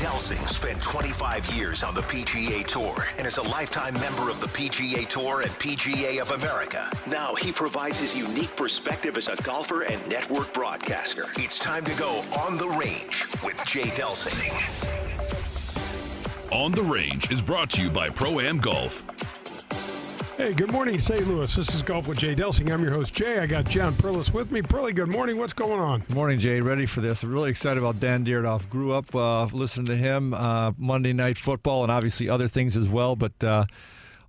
Delsing spent 25 years on the PGA Tour and is a lifetime member of the PGA Tour and PGA of America. Now he provides his unique perspective as a golfer and network broadcaster. It's time to go on the range with Jay Delsing. On the Range is brought to you by Pro-Am Golf. Hey, good morning, St. Louis. This is Golf with Jay Delsing. I'm your host, Jay. I got John Perlis with me. Perlis, good morning. What's going on? Good morning, Jay. Ready for this. I'm really excited about Dan Dierdorf. Grew up listening to him, Monday Night Football, and obviously other things as well, but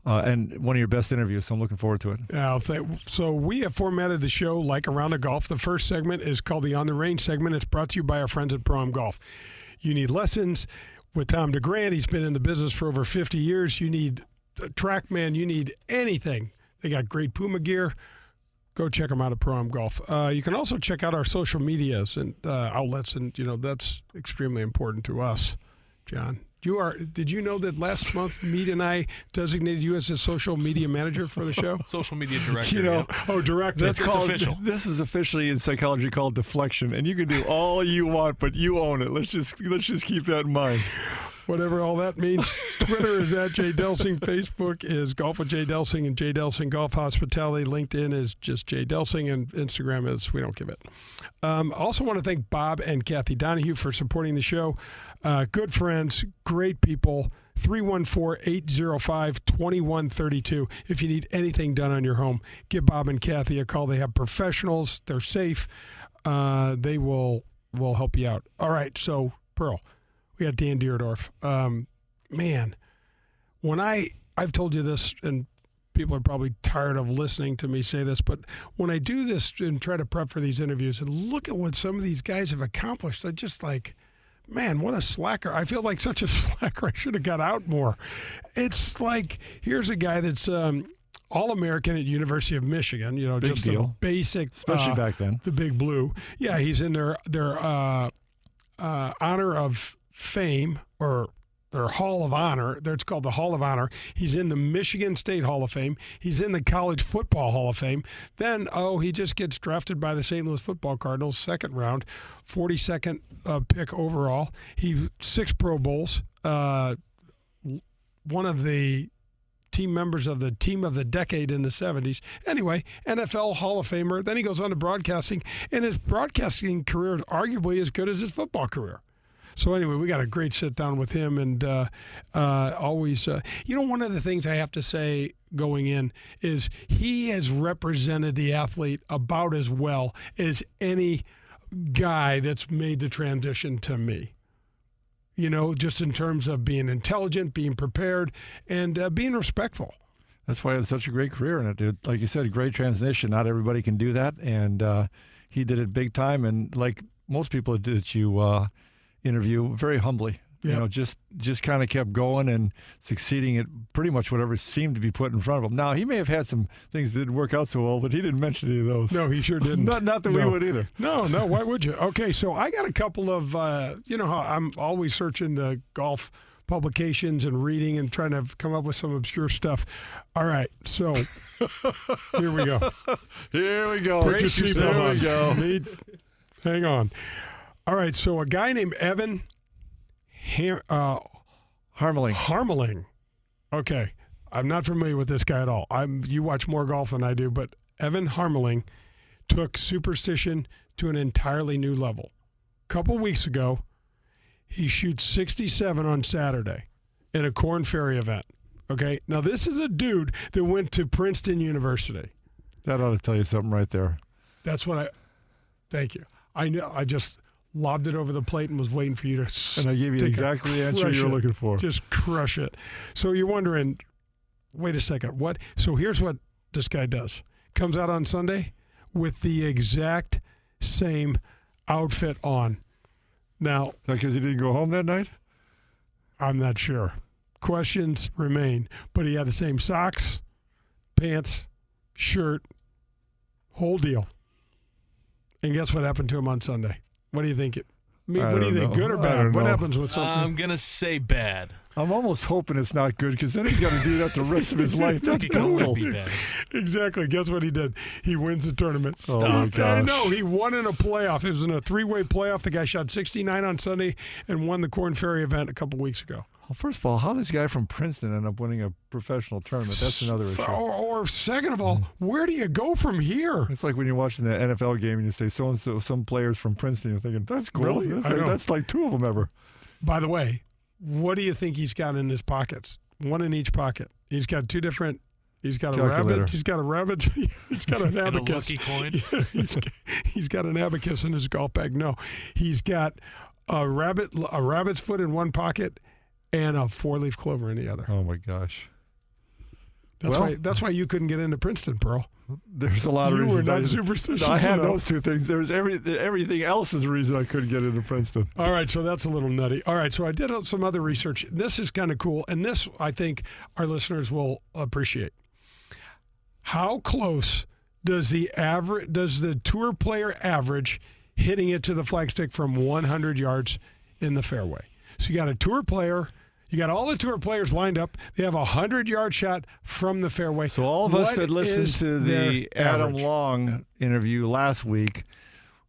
and one of your best interviews, so I'm looking forward to it. Yeah, so we have formatted the show like Around the Golf. The first segment is called the On the Range segment. It's brought to you by our friends at Pro-Am Golf. You need lessons with Tom DeGrant. He's been in the business for over 50 years. You need a TrackMan. You need anything. They got great Puma gear. Go check them out at Pro-Am Golf. You can also check out our social medias and outlets, and that's extremely important to us, John. Did you know that last month Meade and I designated you as the social media manager for the show? Social media director. Oh, director. That's it's called, official. This is officially in psychology called deflection, and you can do all you want, but you own it. Let's just keep that in mind. Whatever all that means. Twitter is at Jay Delsing. Facebook is Golf with Jay Delsing and Jay Delsing Golf Hospitality. LinkedIn is just Jay Delsing, and Instagram is We Don't Give It. Also want to thank Bob and Kathy Donahue for supporting the show. Good friends, great people. 314-805-2132. If you need anything done on your home, give Bob and Kathy a call. They have professionals. They're safe. They will help you out. All right, so Pearl. We got Dan Dierdorf. Man, when I've told you this, and people are probably tired of listening to me say this, but when I do this and try to prep for these interviews and look at what some of these guys have accomplished, I just like, man, what a slacker. I feel like such a slacker. I should have got out more. It's like, here's a guy that's All-American at University of Michigan, Big just deal. a basic. Especially back then. The Big Blue. Yeah, he's in their honor of fame, or their Hall of Honor. It's called the Hall of Honor. He's in the Michigan State Hall of Fame. He's in the College Football Hall of Fame. Then, he just gets drafted by the St. Louis Football Cardinals, second round, 42nd pick overall. 6 Pro Bowls. One of the team members of the Team of the Decade in the 70s. Anyway, NFL Hall of Famer. Then he goes on to broadcasting, and his broadcasting career is arguably as good as his football career. So anyway, we got a great sit down with him, and always, one of the things I have to say going in is he has represented the athlete about as well as any guy that's made the transition to me. Just in terms of being intelligent, being prepared, and being respectful. That's why he had such a great career in it, dude. Like you said, great transition. Not everybody can do that, and he did it big time. And like most people that you interview, very humbly. Yep. Just kind of kept going and succeeding at pretty much whatever seemed to be put in front of him. Now, he may have had some things that didn't work out so well, but he didn't mention any of those. No, he sure didn't. Not that we would either. No, why would you? Okay, so I got a couple of, how I'm always searching the golf publications and reading and trying to come up with some obscure stuff. All right, so here we go. Here we go. Put your seatbelt on. There we go. Hang on. All right, so a guy named Evan Harmeling. Okay, I'm not familiar with this guy at all. You watch more golf than I do, but Evan Harmeling took superstition to an entirely new level. A couple weeks ago, he shoots 67 on Saturday in a Korn Ferry event. Okay, now this is a dude that went to Princeton University. That ought to tell you something right there. That's what Thank you. I know. I just lobbed it over the plate and was waiting for you to. And I gave you exactly the answer you were looking for. Just crush it. So you're wondering, wait a second, what? So here's what this guy does. Comes out on Sunday with the exact same outfit on. Now, because he didn't go home that night? I'm not sure. Questions remain. But he had the same socks, pants, shirt, whole deal. And guess what happened to him on Sunday? What do you think? I mean, what do you think, good or bad? What happens with something? I'm going to say bad. I'm almost hoping it's not good because then he's got to do that the rest of his life. That's brutal. Be bad. Exactly. Guess what he did? He wins the tournament. Oh, my gosh. No, he won in a playoff. It was in a three-way playoff. The guy shot 69 on Sunday and won the Corn Ferry event a couple weeks ago. Well, first of all, how does this guy from Princeton end up winning a professional tournament? That's another issue. Or second of all, where do you go from here? It's like when you're watching the NFL game and you say so-and-so, some players from Princeton, you're thinking, that's cool. Really? That's like two of them ever. By the way, what do you think he's got in his pockets? One in each pocket. He's got two different. He's got a rabbit. He's got a rabbit. He's got an abacus. And a lucky coin. He's got an abacus in his golf bag. No, he's got a rabbit's foot in one pocket and a four-leaf clover in the other. Oh my gosh. That's why you couldn't get into Princeton, Pearl. There's a lot of reasons. You were not superstitious. I had enough. those two things. There's everything else is a reason I couldn't get into Princeton. All right, so that's a little nutty. All right, so I did some other research. This is kind of cool, and this I think our listeners will appreciate. How close does the tour player average hitting it to the flagstick from 100 yards in the fairway? So you got a tour player. You got all the tour players lined up. They have a 100-yard shot from the fairway. So all of us that listened to the Adam Long interview last week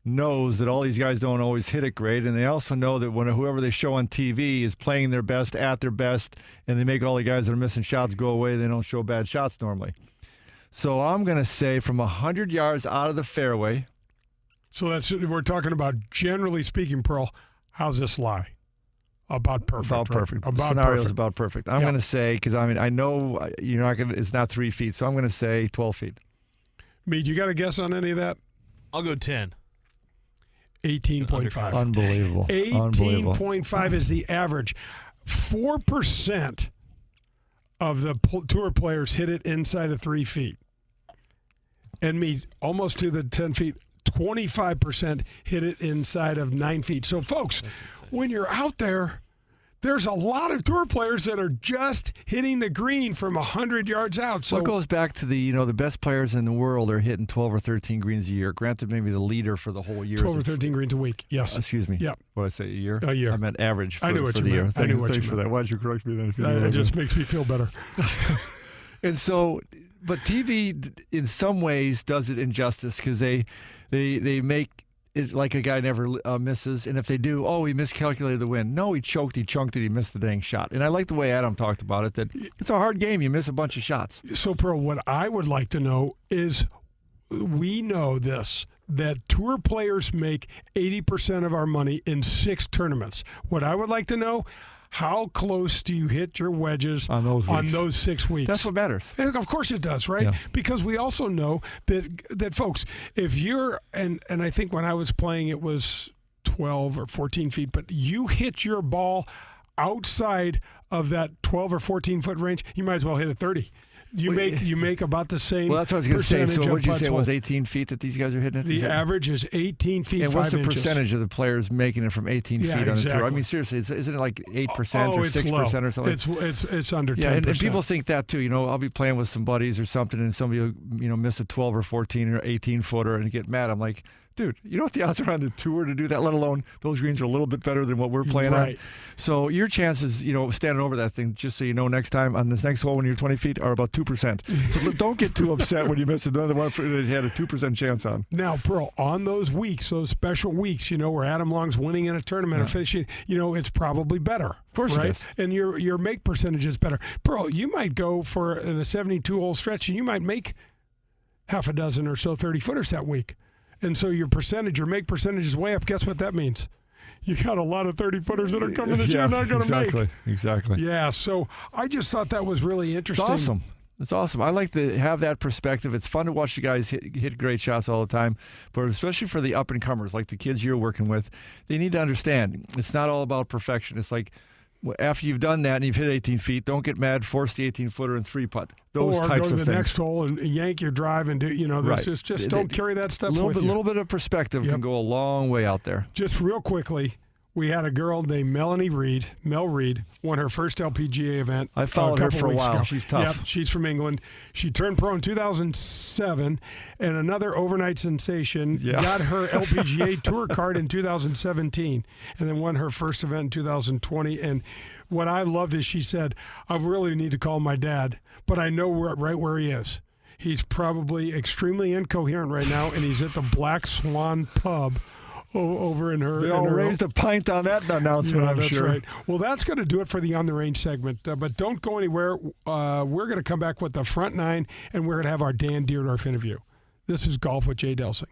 knows that all these guys don't always hit it great, and they also know that when whoever they show on TV is playing their best, at their best, and they make all the guys that are missing shots go away, they don't show bad shots normally. So I'm going to say from 100 yards out of the fairway. So we're talking about, generally speaking, Pearl, how's this lie? About perfect. About perfect. Right? The scenario is about perfect. I'm going to say, because I know you're not going. It's not 3 feet, so I'm going to say 12 feet. Mead, you got a guess on any of that? I'll go 10. 18.5. Unbelievable. 18.5 is the average. 4% of the tour players hit it inside of 3 feet. And Mead, almost to the 10 feet. 25% hit it inside of 9 feet. So, folks, when you're out there, there's a lot of tour players that are just hitting the green from 100 yards out. So it goes back to the best players in the world are hitting 12 or 13 greens a year. Granted, maybe the leader for the whole year. 12 or 13 greens a week, yes. Excuse me. Yeah. What did I say, a year? A year. I meant average for, I knew what for you the meant. year. I knew what Thanks you for meant. that. Why did you correct me then? It just makes me feel better. And so, but TV in some ways does it injustice because they make it like a guy never misses, and if they do, he miscalculated the win. No, he chunked it, he missed the dang shot. And I like the way Adam talked about it, that it's a hard game. You miss a bunch of shots. So, Pearl, what I would like to know is, we know this, that tour players make 80% of our money in 6 tournaments. What I would like to know, how close do you hit your wedges on those 6 weeks? That's what matters. And of course it does, right? Yeah. Because we also know that folks, if you're, and I think when I was playing it was 12 or 14 feet, but you hit your ball outside of that 12 or 14 foot range, you might as well hit it 30. You make about the same. Well, that's what I was going to say. So what did you say? It was hole. 18 feet that these guys are hitting it? The average is 18 feet, 5 inches. And what's the percentage of the players making it from 18 feet on the tour? I mean, seriously, isn't it like 8% or 6% or something? It's under 10%. Yeah, and people think that too. I'll be playing with some buddies or something, and somebody will miss a 12 or 14 or 18 footer and get mad. I'm like, dude, you know what the odds are on the tour to do that, let alone those greens are a little bit better than what we're playing on. So your chances, standing over that thing, just so you know, next time on this next hole when you're 20 feet are about 2%. So don't get too upset when you miss another one that you had a 2% chance on. Now, Pearl, on those weeks, those special weeks, where Adam Long's winning in a tournament or finishing, it's probably better. Of course right? it is. And your make percentage is better. Pearl, you might go for a 72-hole stretch and you might make half a dozen or so 30-footers that week. And so your make percentage is way up. Guess what that means? You got a lot of 30-footers that are coming that you're not going to make. Exactly. Yeah, so I just thought that was really interesting. It's awesome. I like to have that perspective. It's fun to watch the guys hit great shots all the time, but especially for the up-and-comers, like the kids you're working with, they need to understand it's not all about perfection. It's like, after you've done that and you've hit 18 feet, don't get mad, force the 18-footer and 3-putt. Those types of things. Or go to the next hole and yank your drive and do, right. Just don't carry that stuff with you. A little bit of perspective can go a long way out there. Just real quickly, We had a girl named Mel Reed, won her first LPGA event. I followed her couple for a weeks while. ago. She's tough. Yep, she's from England. She turned pro in 2007, and another overnight sensation got her LPGA Tour card in 2017, and then won her first event in 2020. And what I loved is she said, I really need to call my dad, but I know right where he is. He's probably extremely incoherent right now, and he's at the Black Swan pub over in her. They all raised a pint on that announcement, I'm that's sure. Right. Well, that's going to do it for the On the Range segment. But don't go anywhere. We're going to come back with the front nine, and we're going to have our Dan Dierdorf interview. This is Golf with Jay Delsing.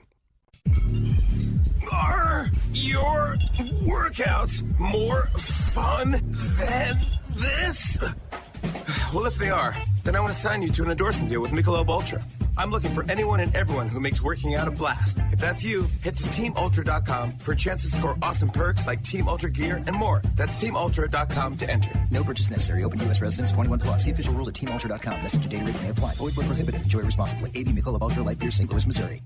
Are your workouts more fun than this? Well, if they are, then I want to sign you to an endorsement deal with Michelob Ultra. I'm looking for anyone and everyone who makes working out a blast. If that's you, head to TeamUltra.com for a chance to score awesome perks like Team Ultra gear and more. That's TeamUltra.com to enter. No purchase necessary. Open U.S. residents 21 plus. See official rules at TeamUltra.com. Message and data rates may apply. Void where prohibited. Enjoy responsibly. AB Michelob Ultra Light Beer, St. Louis, Missouri.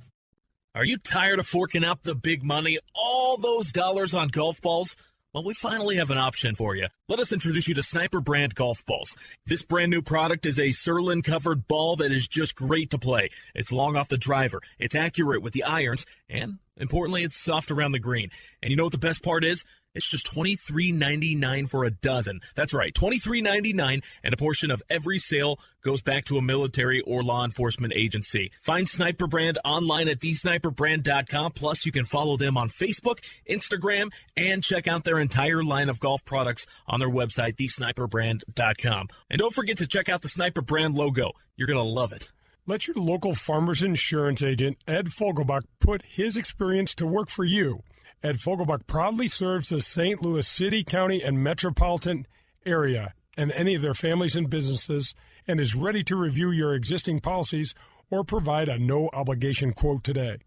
Are you tired of forking out the big money, all those dollars on golf balls? Well, we finally have an option for you. Let us introduce you to Sniper brand golf balls. This brand new product is a Surlyn-covered ball that is just great to play. It's long off the driver, it's accurate with the irons, and importantly, it's soft around the green. And you know what the best part is? It's just $23.99 for a dozen. That's right, $23.99, and a portion of every sale goes back to a military or law enforcement agency. Find Sniper Brand online at thesniperbrand.com. Plus, you can follow them on Facebook, Instagram, and check out their entire line of golf products on their website, thesniperbrand.com. And don't forget to check out the Sniper Brand logo. You're going to love it. Let your local farmer's insurance agent, Ed Fogelbach, put his experience to work for you. Ed Fogelbach proudly serves the St. Louis City, County, and metropolitan area and any of their families and businesses, and is ready to review your existing policies or provide a no-obligation quote today.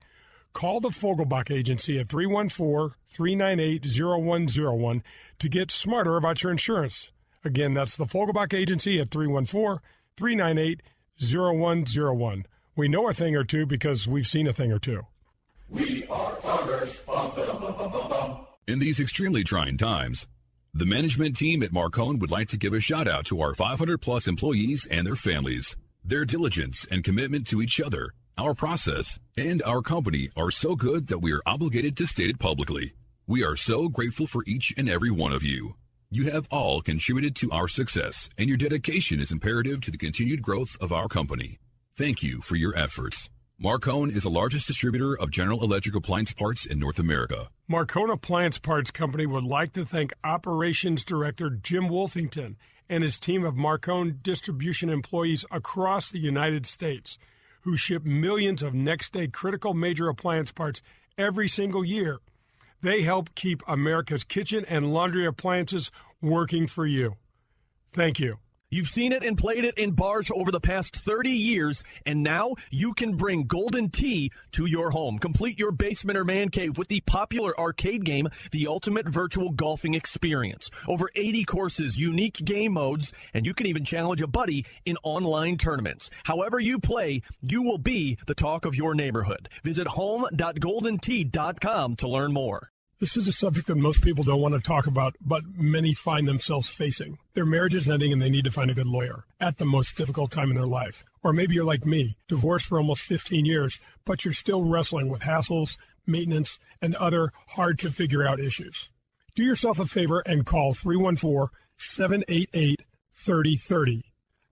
Call the Fogelbach Agency at 314-398-0101 to get smarter about your insurance. Again, that's the Fogelbach Agency at 314-398-0101. We know a thing or two because we've seen a thing or two. We are farmers. Bum, ba-dum, bum, bum, bum, bum. In these extremely trying times, the management team at Marcone would like to give a shout out to our 500-plus employees and their families. Their diligence and commitment to each other, our process, and our company are so good that we are obligated to state it publicly. We are so grateful for each and every one of you. You have all contributed to our success, and your dedication is imperative to the continued growth of our company. Thank you for your efforts. Marcone is the largest distributor of General Electric appliance parts in North America. Marcone Appliance Parts Company would like to thank Operations Director Jim Wolfington and his team of Marcone distribution employees across the United States who ship millions of next-day critical major appliance parts every single year. They help keep America's kitchen and laundry appliances working for you. Thank you. You've seen it and played it in bars over the past 30 years, and now you can bring Golden Tee to your home. Complete your basement or man cave with the popular arcade game, The Ultimate Virtual Golfing Experience. Over 80 courses, unique game modes, and you can even challenge a buddy in online tournaments. However you play, you will be the talk of your neighborhood. Visit home.goldentee.com to learn more. This is a subject that most people don't want to talk about, but many find themselves facing. Their marriage is ending and they need to find a good lawyer at the most difficult time in their life. Or maybe you're like me, divorced for almost 15 years, but you're still wrestling with hassles, maintenance, and other hard-to-figure-out issues. Do yourself a favor and call 314-788-3030.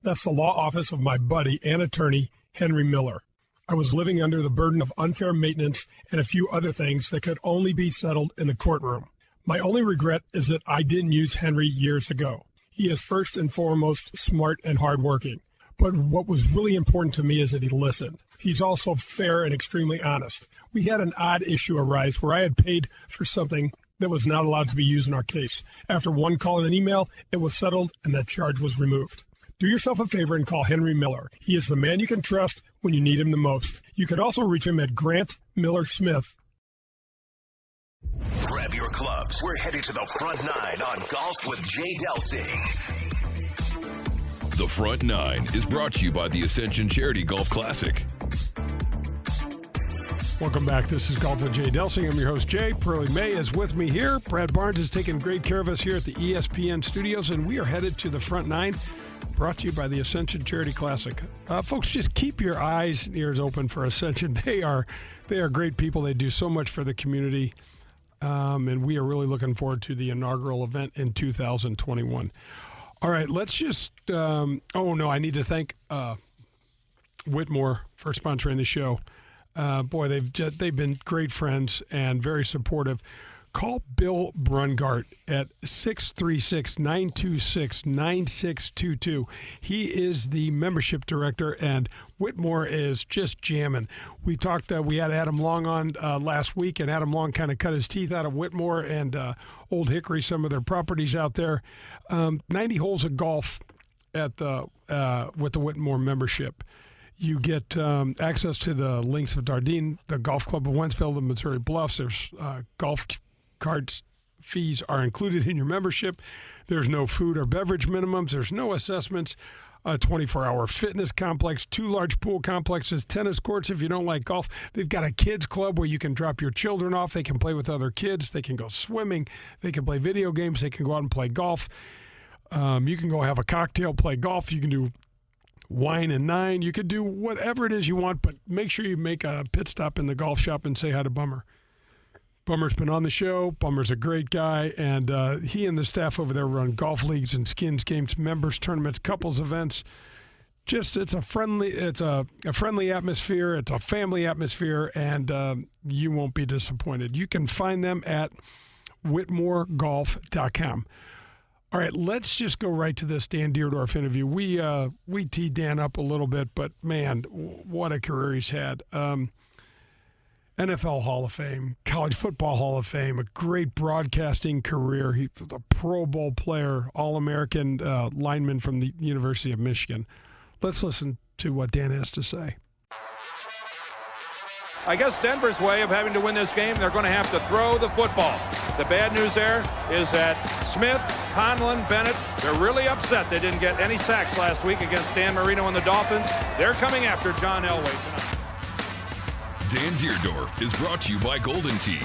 That's the law office of my buddy and attorney, Henry Miller. I was living under the burden of unfair maintenance and a few other things that could only be settled in the courtroom. My only regret is that I didn't use Henry years ago. He is first and foremost smart and hardworking. But what was really important to me is that he listened. He's also fair and extremely honest. We had an odd issue arise where I had paid for something that was not allowed to be used in our case. After one call and an email, it was settled and that charge was removed. Do yourself a favor and call Henry Miller. He is the man you can trust when you need him the most. You could also reach him at Grant Miller Smith. Grab your clubs. We're headed to the front nine on Golf with Jay Delsing. The Front Nine is brought to you by the Ascension Charity Golf Classic. Welcome back. This is Golf with Jay Delsing. I'm your host, Jay. Pearlie May is with me here. Brad Barnes is taking great care of us here at the ESPN studios, and we are headed to the front nine, brought to you by the Ascension Charity Classic. Folks, just keep your eyes and ears open for Ascension. They are great people. They do so much for the community, and we are really looking forward to the inaugural event in 2021. All right, let's just I need to thank Whitmore for sponsoring the show. Boy, they've been great friends and very supportive. Call Bill Brungart at 636-926-9622. He is the membership director, and Whitmore is just jamming. We talked. We had Adam Long on last week, and Adam Long kind of cut his teeth out of Whitmore and Old Hickory, some of their properties out there. 90 holes of golf at with the Whitmore membership. You get access to the Links of Dardenne, the Golf Club of Wentzville, the Missouri Bluffs. There's golf carts fees are included in your membership. There's no food or beverage minimums. There's no assessments. A 24-hour fitness complex, 2 large pool complexes, tennis courts if you don't like golf. They've got a kids club where you can drop your children off. They can play with other kids. They can go swimming. They can play video games. They can go out and play golf. You can go have a cocktail, play golf. You can do wine and nine. You could do whatever it is you want, but make sure you make a pit stop in the golf shop and say hi to Bummer. Bummer's been on the show. Bummer's a great guy, and he and the staff over there run golf leagues and skins games, members tournaments, couples events. It's a friendly atmosphere. It's a family atmosphere, and you won't be disappointed. You can find them at whitmoregolf.com. All right, let's just go right to this Dan Dierdorf interview. We teed Dan up a little bit, but man, what a career he's had. NFL Hall of Fame, College Football Hall of Fame, a great broadcasting career. He was a Pro Bowl player, All-American lineman from the University of Michigan. Let's listen to what Dan has to say. I guess Denver's way of having to win this game, they're going to have to throw the football. The bad news there is that Smith, Conlon, Bennett, they're really upset they didn't get any sacks last week against Dan Marino and the Dolphins. They're coming after John Elway tonight. Dan Dierdorf is brought to you by Golden Tee.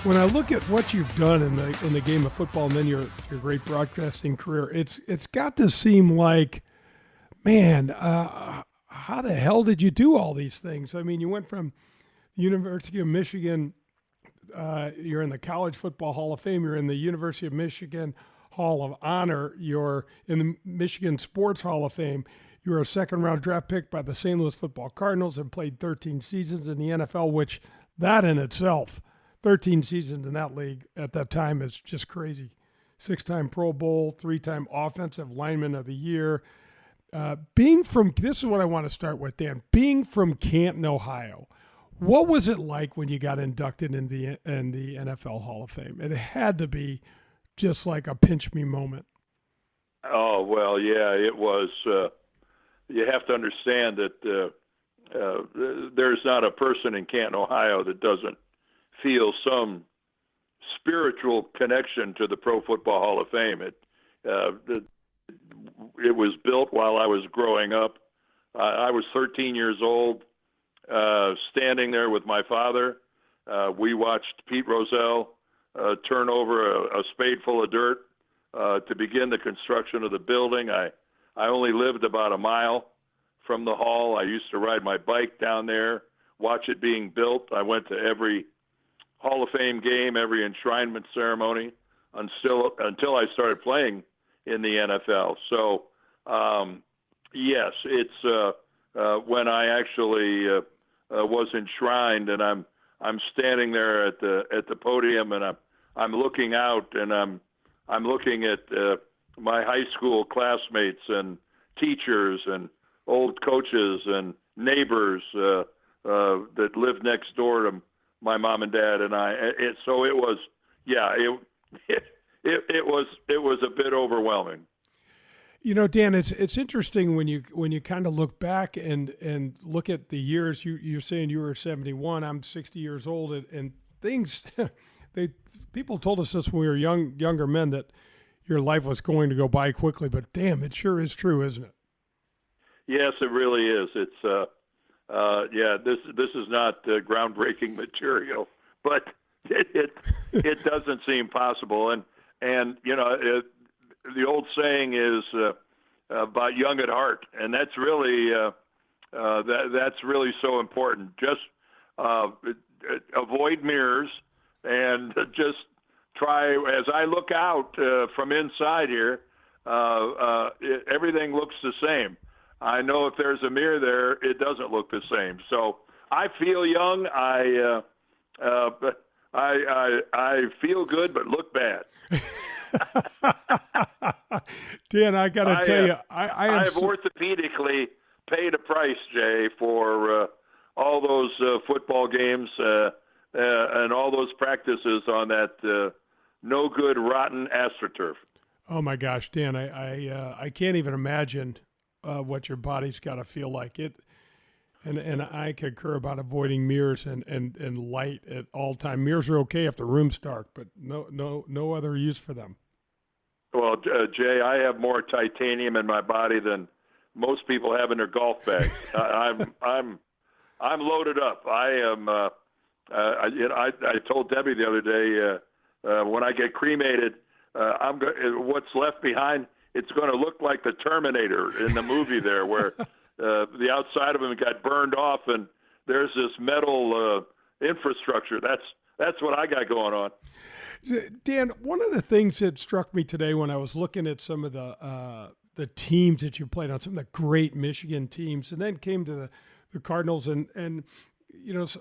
When I look at what you've done in the game of football and then your great broadcasting career, it's got to seem like, man, how the hell did you do all these things? I mean, you went from the University of Michigan, you're in the College Football Hall of Fame, you're in the University of Michigan Hall of Honor, you're in the Michigan Sports Hall of Fame, you were a second-round draft pick by the St. Louis Football Cardinals and played 13 seasons in the NFL, which that in itself, 13 seasons in that league at that time is just crazy. 6-time Pro Bowl, 3-time Offensive Lineman of the Year. This is what I want to start with, Dan. Being from Canton, Ohio, what was it like when you got inducted in the NFL Hall of Fame? It had to be just like a pinch me moment. Oh, well, yeah, it was. You have to understand that there's not a person in Canton, Ohio that doesn't feel some spiritual connection to the Pro Football Hall of Fame. It was built while I was growing up. I was 13 years old, standing there with my father. We watched Pete Rozelle turn over a spade full of dirt to begin the construction of the building. I only lived about a mile from the hall. I used to ride my bike down there, watch it being built. I went to every Hall of Fame game, every enshrinement ceremony until I started playing in the NFL. So, yes, it's when I actually was enshrined, and I'm standing there at the podium, and I'm looking out, and I'm looking at my high school classmates and teachers and old coaches and neighbors that lived next door to my mom and dad and I. It was a bit overwhelming. You know, Dan, it's interesting when you kind of look back and look at the years. You're saying you were 71. I'm 60 years old, and things. People told us this when we were younger men, that your life was going to go by quickly. But damn, it sure is true, isn't it? Yes, it really is. It's this is not groundbreaking material, but it doesn't seem possible. And the old saying is about young at heart, and that's really that's really so important. Just avoid mirrors and just try. As I look out from inside here, everything looks the same. I know if there's a mirror there, it doesn't look the same. So I feel young. I feel good, but look bad. Dan, I got to tell you, I have orthopedically paid a price, Jay, for all those football games and all those practices on that no good, rotten AstroTurf. Oh my gosh, Dan, I can't even imagine what your body's got to feel like. And I concur about avoiding mirrors and light at all time. Mirrors are okay if the room's dark, but no other use for them. Well, Jay, I have more titanium in my body than most people have in their golf bag. I'm loaded up. I am. I told Debbie the other day when I get cremated, what's left behind. It's going to look like the Terminator in the movie there, where the outside of him got burned off, and there's this metal infrastructure. That's what I got going on. Dan, one of the things that struck me today when I was looking at some of the teams that you played on, some of the great Michigan teams, and then came to the Cardinals and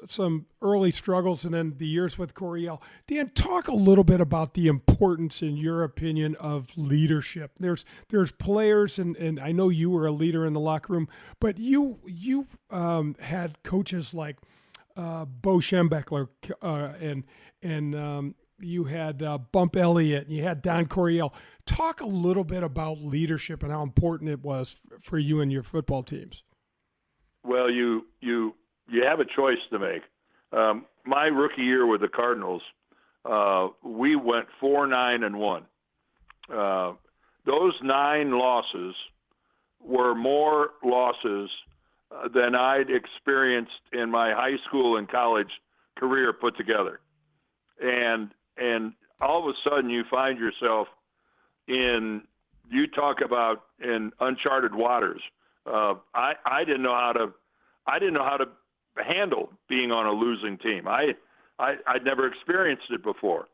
some early struggles, and then the years with Coryell. Dan, talk a little bit about the importance, in your opinion, of leadership. There's players, and I know you were a leader in the locker room, but you had coaches like Bo Schembechler and you had Bump Elliott, and you had Don Coryell. Talk a little bit about leadership and how important it was for you and your football teams. Well, you have a choice to make. My rookie year with the Cardinals, we went 4-9-1. Those 9 losses were more losses than I'd experienced in my high school and college career put together. And all of a sudden you find yourself in uncharted waters. I didn't know how to handle being on a losing team. I'd never experienced it before.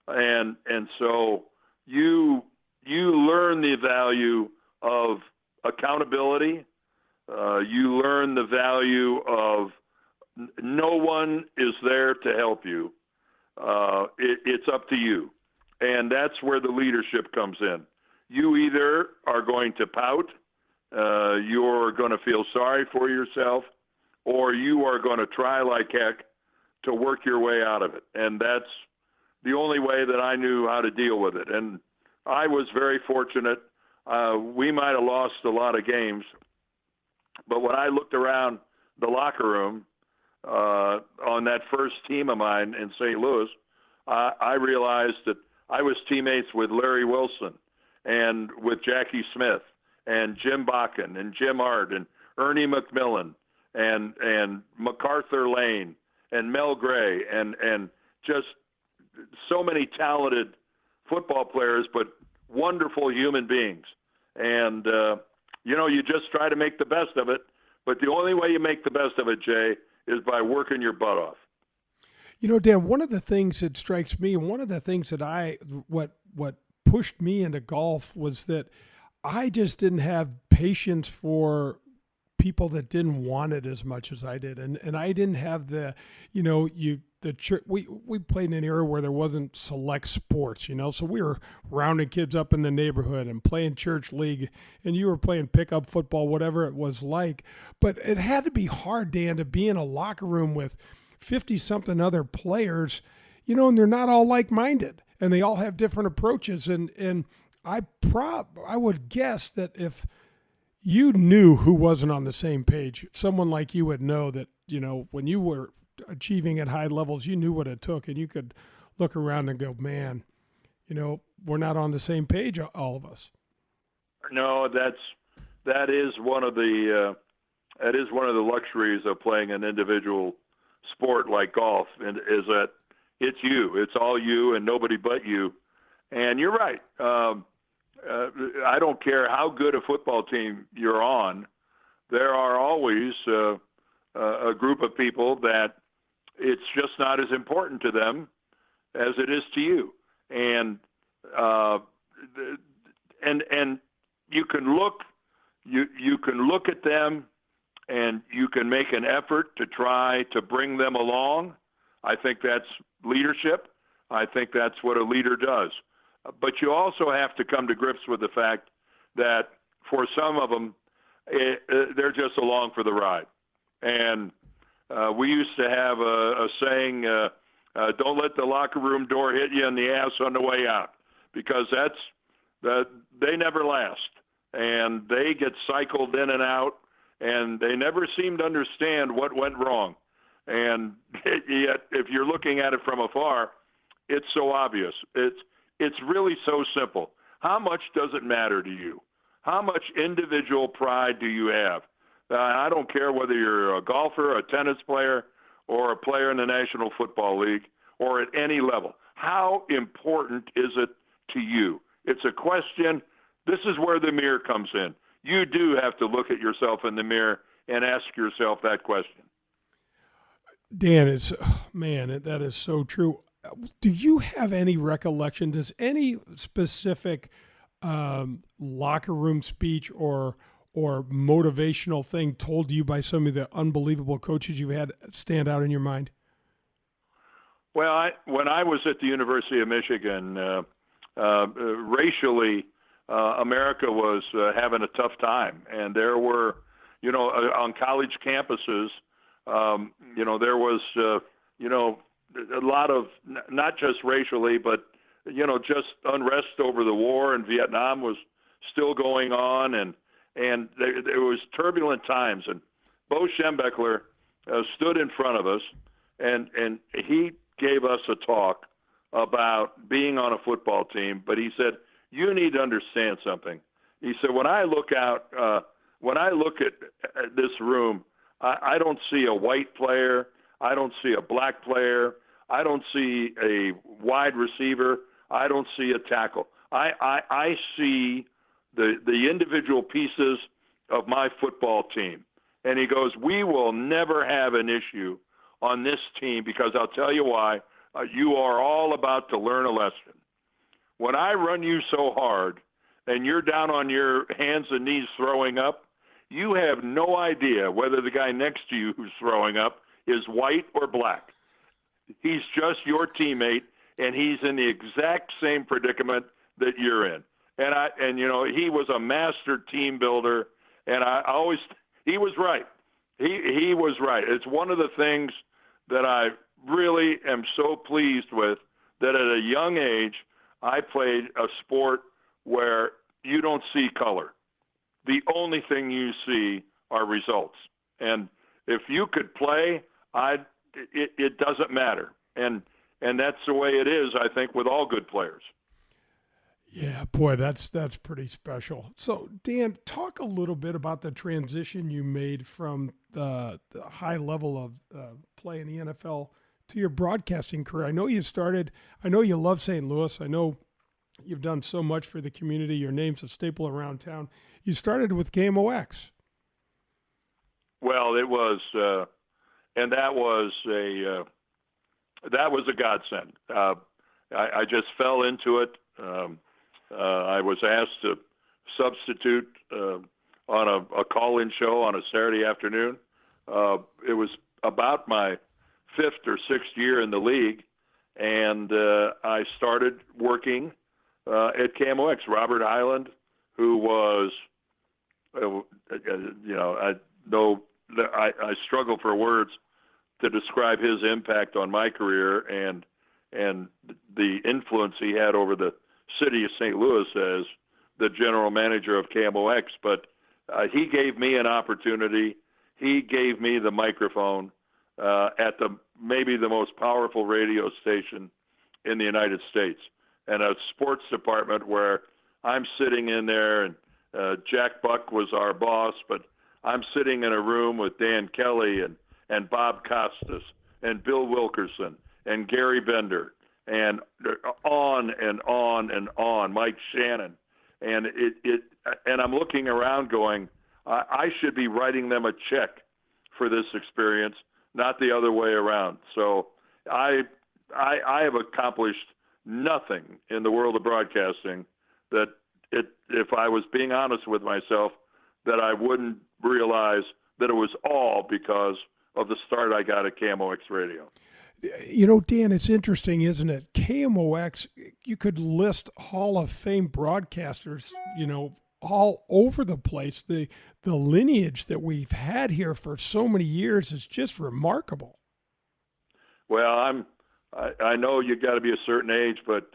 And so you learn the value of accountability. You learn the value of no one is there to help you. It's up to you. And that's where the leadership comes in. You either are going to pout, you're going to feel sorry for yourself, or you are going to try like heck to work your way out of it. And that's the only way that I knew how to deal with it. And I was very fortunate. We might have lost a lot of games, but when I looked around the locker room on that first team of mine in St. Louis, I realized that I was teammates with Larry Wilson and with Jackie Smith and Jim Bakken and Jim Art and Ernie McMillan and MacArthur Lane and Mel Gray and just so many talented football players, but wonderful human beings. And, you just try to make the best of it. But the only way you make the best of it, Jay, is by working your butt off. Dan, one of the things that strikes me, and one of the things that what pushed me into golf was that I just didn't have patience for people that didn't want it as much as I did. And I didn't have we played in an era where there wasn't select sports, so we were rounding kids up in the neighborhood and playing church league, and you were playing pickup football, whatever it was like. But it had to be hard, Dan, to be in a locker room with 50-something other players, and they're not all like-minded, and they all have different approaches. And I would guess that if you knew who wasn't on the same page, someone like you would know that, when you were achieving at high levels, you knew what it took, and you could look around and go, man, we're not on the same page, all of us. No, that is one of the that is one of the luxuries of playing an individual sport like golf, and is that it's you. It's all you and nobody but you. And you're right. I don't care how good a football team you're on. There are always a group of people that it's just not as important to them as it is to you. And you can look at them, and you can make an effort to try to bring them along. I think that's leadership. I think that's what a leader does. But you also have to come to grips with the fact that for some of them, they're just along for the ride. And we used to have a saying, don't let the locker room door hit you in the ass on the way out, because they never last. And they get cycled in and out, and they never seem to understand what went wrong. And yet, if you're looking at it from afar, it's so obvious. It's really so simple. How much does it matter to you? How much individual pride do you have? I don't care whether you're a golfer, a tennis player, or a player in the National Football League, or at any level. How important is it to you? It's a question. This is where the mirror comes in. You do have to look at yourself in the mirror and ask yourself that question. Dan, that is so true. Do you have any recollection? Does any specific locker room speech or motivational thing told you by some of the unbelievable coaches you've had stand out in your mind? Well, when I was at the University of Michigan, racially, America was having a tough time, and there were, on college campuses, there was, a lot of, not just racially, but, just unrest over the war, and Vietnam was still going on, and there was turbulent times. And Bo Schembechler stood in front of us, and he gave us a talk about being on a football team, but he said, you need to understand something. He said, when I look at this room, I don't see a white player. I don't see a black player. I don't see a wide receiver. I don't see a tackle. I see the individual pieces of my football team. And he goes, we will never have an issue on this team, because I'll tell you why. You are all about to learn a lesson. When I run you so hard and you're down on your hands and knees throwing up, you have no idea whether the guy next to you who's throwing up is white or black. He's just your teammate, and he's in the exact same predicament that you're in. And he was a master team builder, and he was right. He was right. It's one of the things that I really am so pleased with, that at a young age I played a sport where you don't see color. The only thing you see are results. And if you could play, it doesn't matter. And that's the way it is, I think, with all good players. Yeah, boy, that's pretty special. So, Dan, talk a little bit about the transition you made from the high level of play in the NFL to your broadcasting career. I know you love St. Louis. I know you've done so much for the community. Your name's a staple around town. You started with KMOX. Well, it was, and that was a godsend. I just fell into it. I was asked to substitute on a call-in show on a Saturday afternoon. It was about my fifth or sixth year in the league, and I started working at KMOX. Robert Hyland, who was, I struggle for words to describe his impact on my career and the influence he had over the city of St. Louis as the general manager of KMOX. But he gave me an opportunity. He gave me the microphone at maybe the most powerful radio station in the United States, and a sports department where I'm sitting in there, and Jack Buck was our boss, but I'm sitting in a room with Dan Kelly and Bob Costas and Bill Wilkerson and Gary Bender and on and on and on, Mike Shannon. And and I'm looking around going, I should be writing them a check for this experience, not the other way around. So I have accomplished nothing in the world of broadcasting that if I was being honest with myself, that I wouldn't realize that it was all because of the start I got at KMOX Radio. You know, Dan, it's interesting, isn't it? KMOX, you could list Hall of Fame broadcasters, you know, all over the place. The lineage that we've had here for so many years is just remarkable. Well, I know you got to be a certain age, but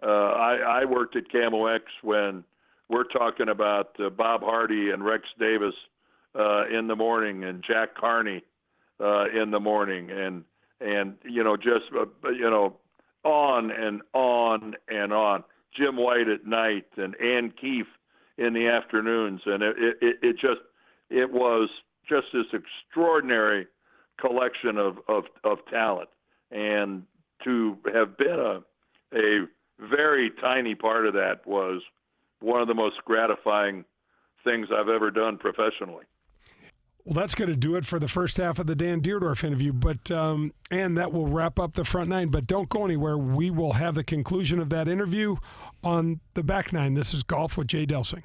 I worked at KMOX when we're talking about Bob Hardy and Rex Davis in the morning and Jack Carney in the morning and you know, just you know, on and on and on. Jim White at night and Ann Keefe in the afternoons, and it was just this extraordinary collection of talent, and to have been a very tiny part of that was one of the most gratifying things I've ever done professionally. Well, that's going to do it for the first half of the Dan Dierdorf interview, but and that will wrap up the front nine. But don't go anywhere. We will have the conclusion of that interview on the back nine. This is Golf with Jay Delsing.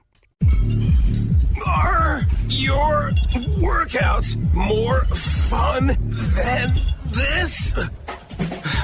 Are your workouts more fun than this?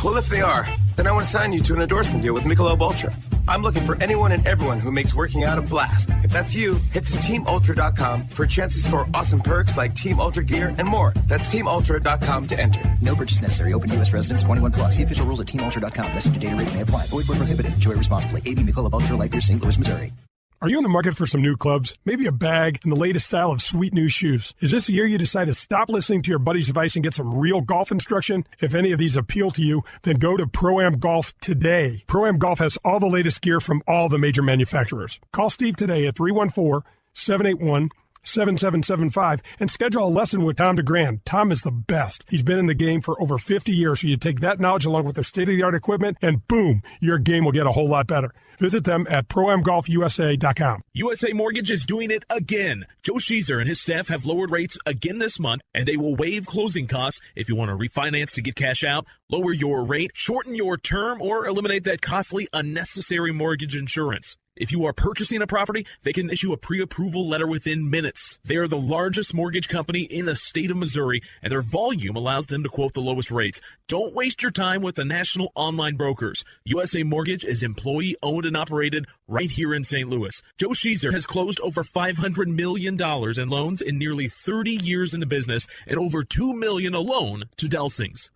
Well, if they are, then I want to sign you to an endorsement deal with Michelob Ultra. I'm looking for anyone and everyone who makes working out a blast. If that's you, head to TeamUltra.com for a chance to score awesome perks like Team Ultra gear and more. That's TeamUltra.com to enter. No purchase necessary. Open U.S. residents 21 plus. See official rules at TeamUltra.com. Message and data rates may apply. Void where prohibited. Enjoy responsibly. AB Michelob Ultra Light Beer, St. Louis, Missouri. Are you in the market for some new clubs, maybe a bag, and the latest style of sweet new shoes? Is this the year you decide to stop listening to your buddy's advice and get some real golf instruction? If any of these appeal to you, then go to Pro-Am Golf today. Pro-Am Golf has all the latest gear from all the major manufacturers. Call Steve today at 314-781-7775 and schedule a lesson with Tom DeGrand. Tom is the best. He's been in the game for over 50 years, so you take that knowledge along with their state-of-the-art equipment, and boom, your game will get a whole lot better. Visit them at ProAmGolfUSA.com. USA Mortgage is doing it again. Joe Sheezer and his staff have lowered rates again this month, and they will waive closing costs if you want to refinance to get cash out, lower your rate, shorten your term, or eliminate that costly, unnecessary mortgage insurance. If you are purchasing a property, they can issue a pre-approval letter within minutes. They are the largest mortgage company in the state of Missouri, and their volume allows them to quote the lowest rates. Don't waste your time with the national online brokers. USA Mortgage is employee-owned and operated right here in St. Louis. Joe Sheezer has closed over $500 million in loans in nearly 30 years in the business, and over $2 million alone to Delsing's.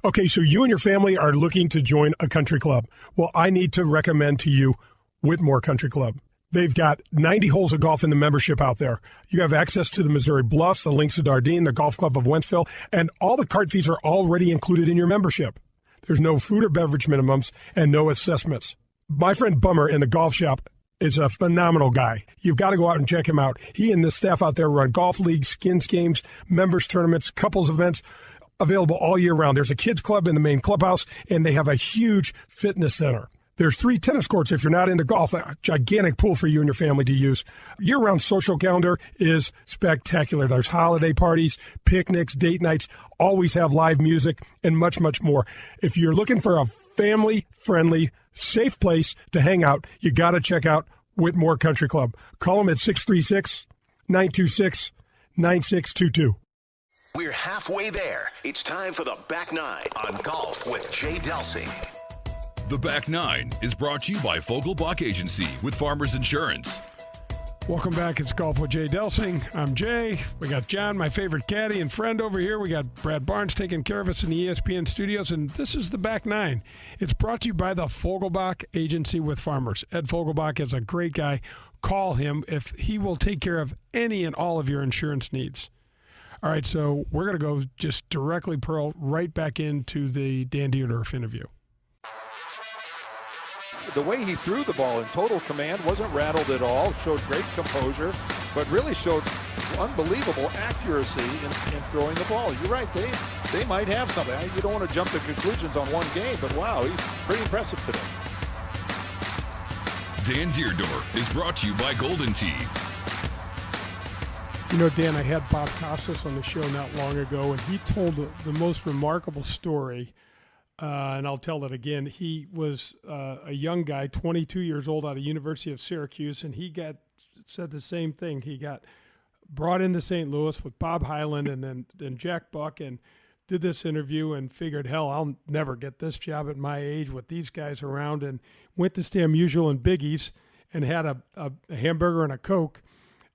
Okay, so you and your family are looking to join a country club. Well, I need to recommend to you Whitmore Country Club. They've got 90 holes of golf in the membership out there. You have access to the Missouri Bluffs, the Links of Dardenne, the Golf Club of Wentzville, and all the cart fees are already included in your membership. There's no food or beverage minimums and no assessments. My friend Bummer in the golf shop is a phenomenal guy. You've got to go out and check him out. He and the staff out there run golf leagues, skins games, members tournaments, couples events, available all year round. There's a kids club in the main clubhouse, and they have a huge fitness center. There's 3 tennis courts if you're not into golf, a gigantic pool for you and your family to use. Year-round social calendar is spectacular. There's holiday parties, picnics, date nights, always have live music, and much, much more. If you're looking for a family-friendly, safe place to hang out, you got to check out Whitmore Country Club. Call them at 636-926-9622. We're halfway there. It's time for the Back Nine on Golf with Jay Delsing. The Back Nine is brought to you by Fogelbach Agency with Farmers Insurance. Welcome back. It's Golf with Jay Delsing. I'm Jay. We got John, my favorite caddy and friend over here. We got Brad Barnes taking care of us in the ESPN studios, and this is the Back Nine. It's brought to you by the Fogelbach Agency with Farmers. Ed Fogelbach is a great guy. Call him if he will take care of any and all of your insurance needs. All right, so we're going to go just directly, Pearl, right back into the Dan Dierdorf interview. The way he threw the ball in total command, wasn't rattled at all, showed great composure, but really showed unbelievable accuracy in throwing the ball. You're right, they might have something. You don't want to jump to conclusions on one game, but wow, he's pretty impressive today. Dan Dierdorf is brought to you by Golden Tee. You know, Dan, I had Bob Costas on the show not long ago, and he told the most remarkable story, and I'll tell it again. He was a young guy, 22 years old, out of University of Syracuse, and he said the same thing. He got brought into St. Louis with Bob Hyland and then Jack Buck, and did this interview and figured, hell, I'll never get this job at my age with these guys around, and went to Stan Musial and Biggie's and had a hamburger and a Coke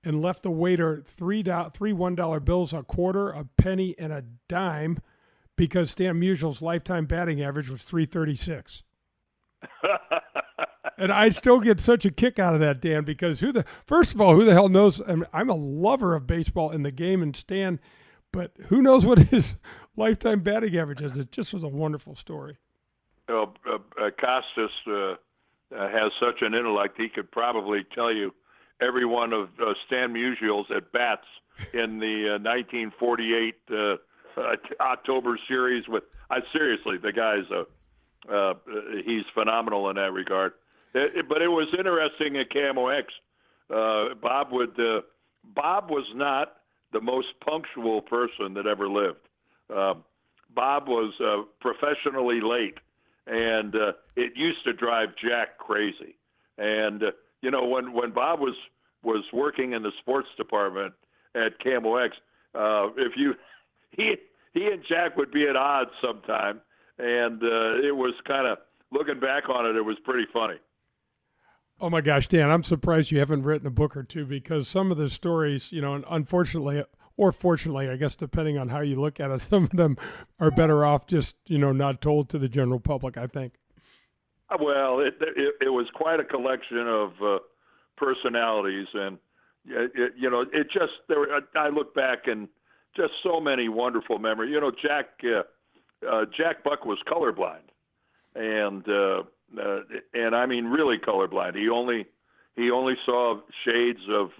and left the waiter three $1 bills, a quarter, a penny, and a dime because Stan Musial's lifetime batting average was .336. And I still get such a kick out of that, Dan, because first of all, who the hell knows? I'm a lover of baseball in the game, and Stan, but who knows what his lifetime batting average is? It just was a wonderful story. Costas has such an intellect, he could probably tell you every one of Stan Musial's at bats in the 1948 October series. Seriously, the guy's he's phenomenal in that regard. But it was interesting at KMOX. Bob was not the most punctual person that ever lived. Bob was professionally late, and it used to drive Jack crazy. And when Bob was working in the sports department at KMOX, he and Jack would be at odds sometime, and it was kind of, looking back on it, it was pretty funny. Oh my gosh, Dan, I'm surprised you haven't written a book or two, because some of the stories, unfortunately or fortunately, I guess depending on how you look at it, some of them are better off just, not told to the general public, I think. Well, it was quite a collection of personalities, and I look back and just so many wonderful memories. Jack Buck was colorblind, and I mean really colorblind. He only saw shades of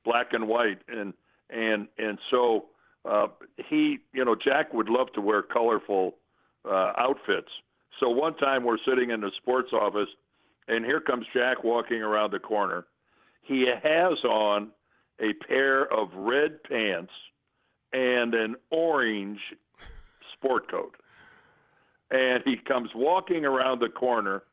black and white, and so Jack would love to wear colorful outfits. So one time we're sitting in the sports office, and here comes Jack walking around the corner. He has on a pair of red pants and an orange sport coat. And he comes walking around the corner,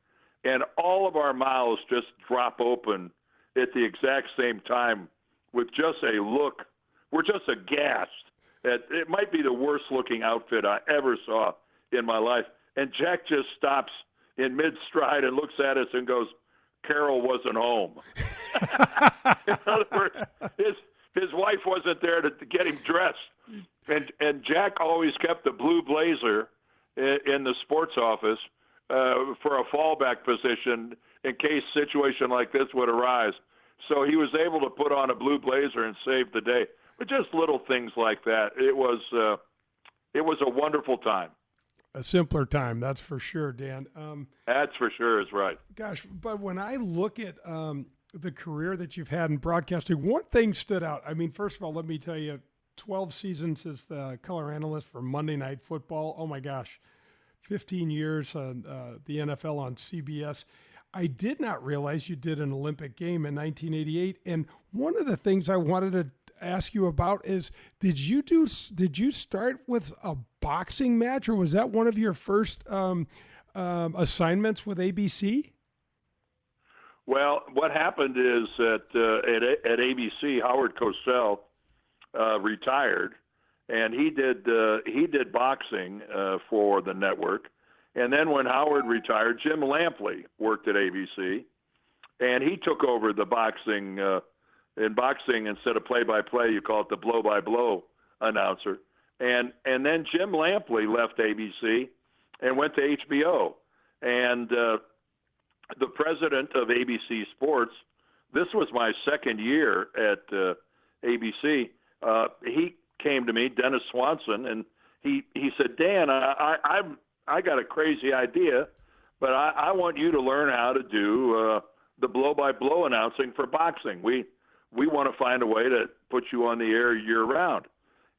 and all of our mouths just drop open at the exact same time with just a look. We're just aghast. It might be the worst-looking outfit I ever saw in my life. And Jack just stops in mid-stride and looks at us and goes, "Carol wasn't home." In other words, his wife wasn't there to get him dressed. And Jack always kept a blue blazer in the sports office for a fallback position in case a situation like this would arise. So he was able to put on a blue blazer and save the day. But just little things like that. It was a wonderful time. A simpler time, that's for sure, Dan. That's for sure is right. Gosh, but when I look at the career that you've had in broadcasting, one thing stood out. I mean, first of all, let me tell you, 12 seasons as the color analyst for Monday Night Football. Oh, my gosh. 15 years on the NFL on CBS. I did not realize you did an Olympic game in 1988. And one of the things I wanted to ask you about is, did you start with a boxing match, or was that one of your first assignments with ABC? Well, what happened is that at ABC, Howard Cosell retired, and he did boxing for the network. And then when Howard retired, Jim Lampley worked at ABC, and he took over the boxing. In boxing, instead of play-by-play, you call it the blow-by-blow announcer. And then Jim Lampley left ABC and went to HBO. And the president of ABC Sports, this was my second year at ABC, he came to me, Dennis Swanson, and he said, "Dan, I got a crazy idea. but I want you to learn how to do the blow-by-blow announcing for boxing. We want to find a way to put you on the air year-round.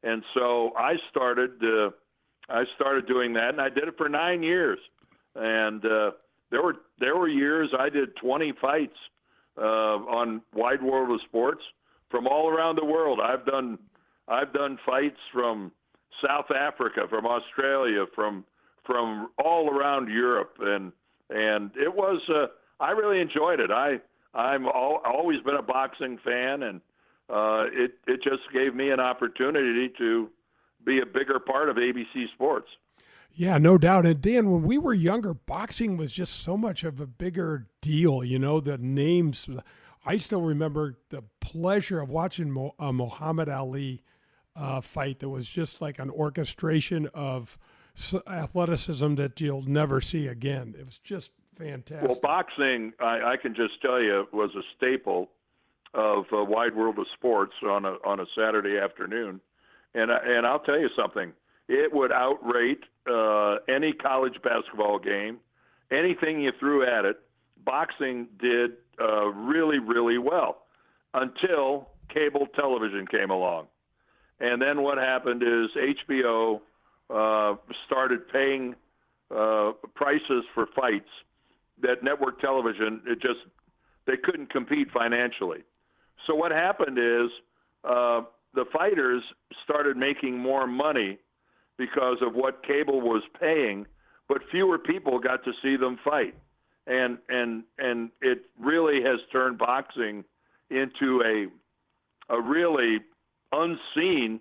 And so I started doing that, and I did it for 9 years. And there were years I did 20 fights on Wide World of Sports from all around the world. I've done fights from South Africa, from Australia, from all around Europe, and it was I really enjoyed it. I'm always been a boxing fan, and it just gave me an opportunity to be a bigger part of ABC Sports. Yeah, no doubt. And Dan, when we were younger, boxing was just so much of a bigger deal. You know, the names. I still remember the pleasure of watching a Muhammad Ali fight that was just like an orchestration of athleticism that you'll never see again. It was just fantastic. Well, boxing, I can just tell you, was a staple of Wide World of Sports on a Saturday afternoon. And I'll tell you something. It would outrate any college basketball game, anything you threw at it. Boxing did really, really well until cable television came along. And then what happened is HBO started paying prices for fights that network television, they couldn't compete financially. So what happened is the fighters started making more money because of what cable was paying, but fewer people got to see them fight. And it really has turned boxing into a really unseen,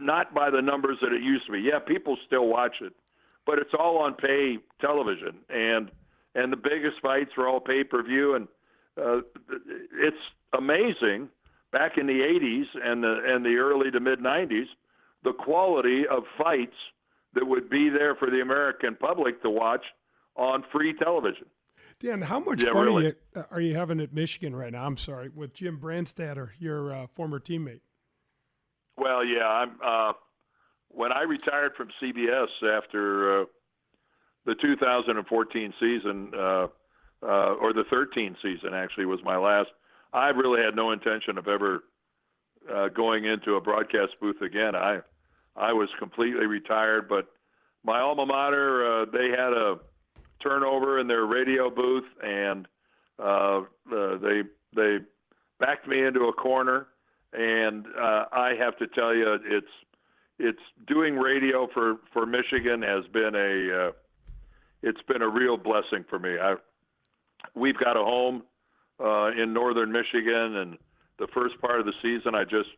not by the numbers that it used to be. Yeah, people still watch it, but it's all on pay television, and the biggest fights are all pay-per-view, and it's amazing. Back in the 80s and the early to mid-90s, the quality of fights that would be there for the American public to watch on free television. Dan, how much fun are you having at Michigan right now? I'm sorry, with Jim Brandstatter, your former teammate. Well, yeah, when I retired from CBS after the 2014 season, or the 13 season actually was my last, I really had no intention of ever going into a broadcast booth again. I was completely retired, but my alma mater, they had a turnover in their radio booth, and they backed me into a corner. And I have to tell you, it's doing radio for Michigan has been it's been a real blessing for me. We've got a home in northern Michigan, and the first part of the season I just